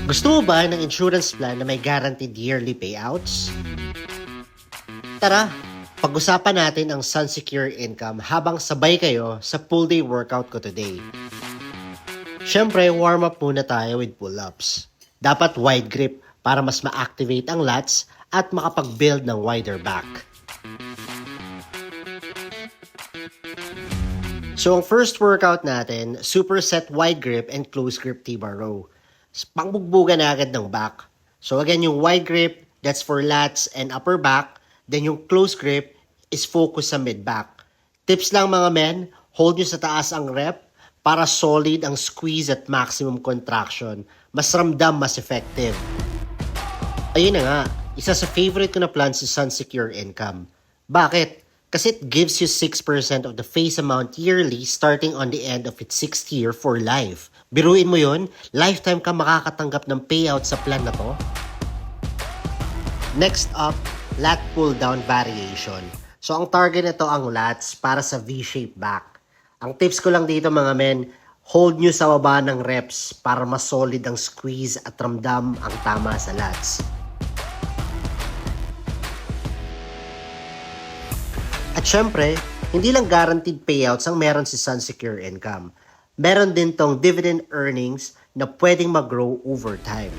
Gusto mo ba ng insurance plan na may guaranteed yearly payouts? Tara, pag-usapan natin ang Sunsecure Income habang sabay kayo sa full day workout ko today. Siyempre, warm up muna tayo with pull-ups. Dapat wide grip para mas ma-activate ang lats at makapag-build ng wider back. So, ang first workout natin, superset wide grip and close grip T-bar row. Pangbugbugan na agad ng back. So, again, yung wide grip, that's for lats and upper back. Then, yung close grip is focus sa mid-back. Tips lang mga men, hold nyo sa taas ang rep para solid ang squeeze at maximum contraction. Mas ramdam, mas effective. Ayun na nga, isa sa favorite ko na plan si Sunsecure Income. Bakit? Kasi it gives you 6% of the face amount yearly starting on the end of its 6th year for life. Biruin mo yun, lifetime ka makakatanggap ng payout sa plan na to. Next up, lat pull down variation. So ang target nito ang lats para sa V-shape back. Ang tips ko lang dito mga men, hold nyo sa baba ng reps para mas solid ang squeeze at ramdam ang tama sa lats. At syempre, hindi lang guaranteed payouts ang meron si Sunsecure Income. Meron din tong dividend earnings na pwedeng mag-grow over time.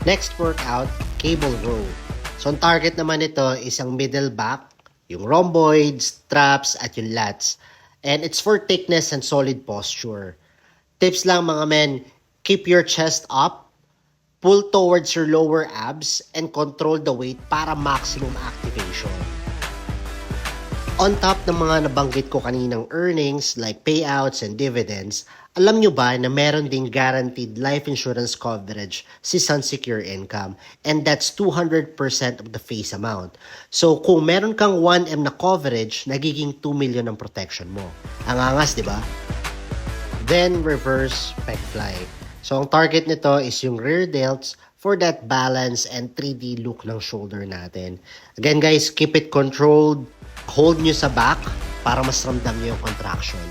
Next workout, cable row. So ang target naman nito is ang middle back, yung rhomboids, traps, at yung lats. And it's for thickness and solid posture. Tips lang mga men, keep your chest up, pull towards your lower abs, and control the weight para maximum activation. On top ng mga nabanggit ko kaninang earnings like payouts and dividends, alam nyo ba na meron ding guaranteed life insurance coverage si Sunsecure Income, and that's 200% of the face amount. So kung meron kang 1M na coverage, nagiging 2 million ang protection mo. Ang angas, di ba? Then reverse pec fly. So, ang target nito is yung rear delts for that balance and 3D look ng shoulder natin. Again guys, keep it controlled. Hold nyo sa back para mas ramdam nyo yung contraction.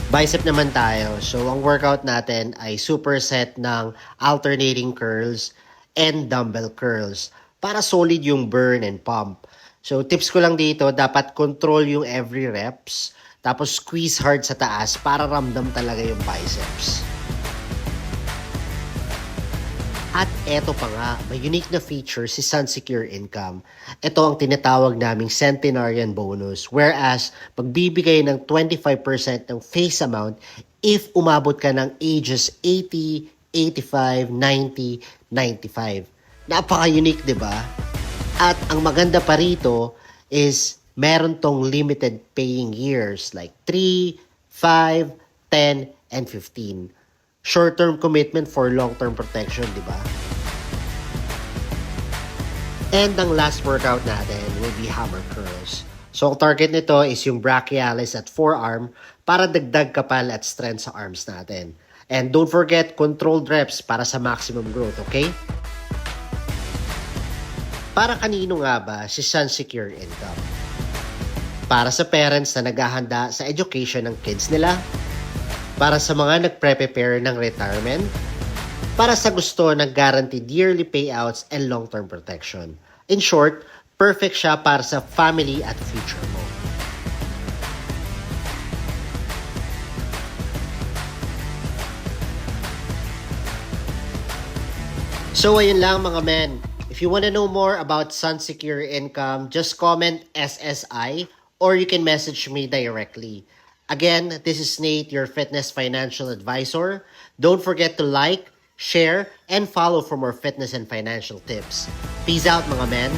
Bicep naman tayo. So, ang workout natin ay superset ng alternating curls and dumbbell curls para solid yung burn and pump. So, tips ko lang dito, dapat control yung every reps. Tapos squeeze hard sa taas para ramdam talaga yung biceps. At eto pa nga, may unique na feature si Sunsecure Income. Ito ang tinatawag naming centenarian bonus. Whereas, pagbibigay ng 25% ng face amount if umabot ka ng ages 80, 85, 90, 95. Napaka-unique, di ba? At ang maganda pa rito is meron tong limited paying years like 3, 5, 10, and 15. Short-term commitment for long-term protection, di ba? And ang last workout natin will be hammer curls. So, ang target nito is yung brachialis at forearm para dagdag kapal at strength sa arms natin. And don't forget, controlled reps para sa maximum growth, okay? Para kanino nga ba si Sunsecure Income? Para sa parents na naghahanda sa education ng kids nila, para sa mga nagpre-prepare ng retirement, para sa gusto ng guaranteed yearly payouts and long-term protection. In short, perfect siya para sa family at future mo. So ayun lang mga men. If you want to know more about Sunsecure Income, just comment SSI or you can message me directly. Again, this is Nate, your fitness financial advisor. Don't forget to like, share, and follow for more fitness and financial tips. Peace out mga men.